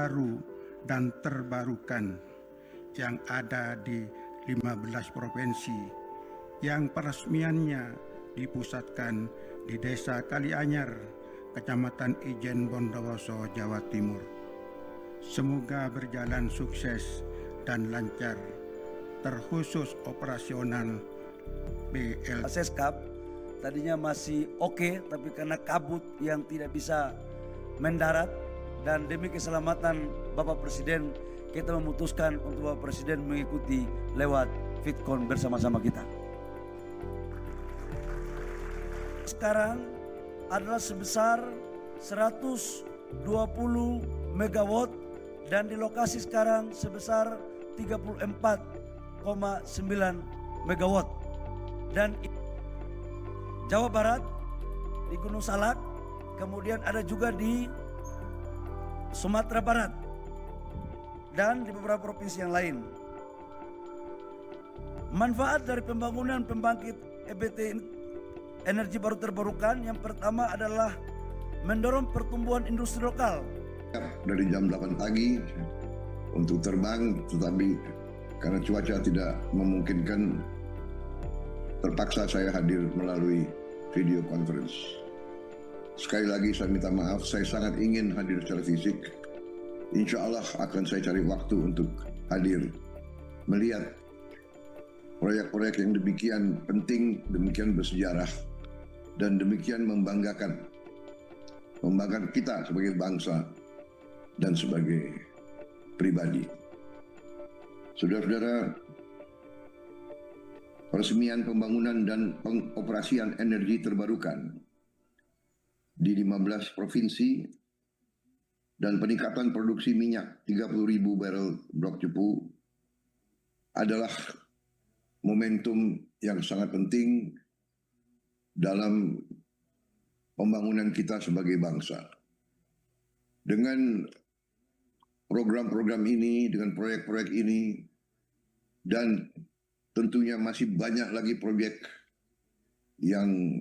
baru dan terbarukan yang ada di 15 provinsi yang peresmiannya dipusatkan di Desa Kalianyar, Kecamatan Ijen, Bondowoso, Jawa Timur. Semoga berjalan sukses dan lancar, terkhusus operasional BL. Seskap tadinya masih oke, tapi karena kabut yang tidak bisa mendarat dan demi keselamatan Bapak Presiden, kita memutuskan untuk Bapak Presiden mengikuti lewat VidCon bersama-sama kita. Sekarang adalah sebesar 120 megawatt dan di lokasi sekarang sebesar 34,9 megawatt. Dan Jawa Barat di Gunung Salak, kemudian ada juga di Sumatera Barat dan di beberapa provinsi yang lain. Manfaat dari pembangunan pembangkit EBT energi baru terbarukan yang pertama adalah mendorong pertumbuhan industri lokal. Dari jam 8 pagi untuk terbang, tetapi karena cuaca tidak memungkinkan, terpaksa saya hadir melalui video conference. Sekali lagi saya minta maaf, saya sangat ingin hadir secara fisik. Insya Allah akan saya cari waktu untuk hadir, melihat proyek-proyek yang demikian penting, demikian bersejarah, dan demikian membanggakan kita sebagai bangsa dan sebagai pribadi. Saudara-saudara, peresmian pembangunan dan pengoperasian energi terbarukan di 15 provinsi dan peningkatan produksi minyak 30.000 barel blok cepu adalah momentum yang sangat penting dalam pembangunan kita sebagai bangsa. Dengan program-program ini, dengan proyek-proyek ini, dan tentunya masih banyak lagi proyek yang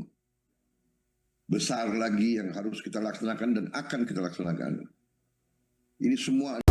besar lagi yang harus kita laksanakan dan akan kita laksanakan. Ini semua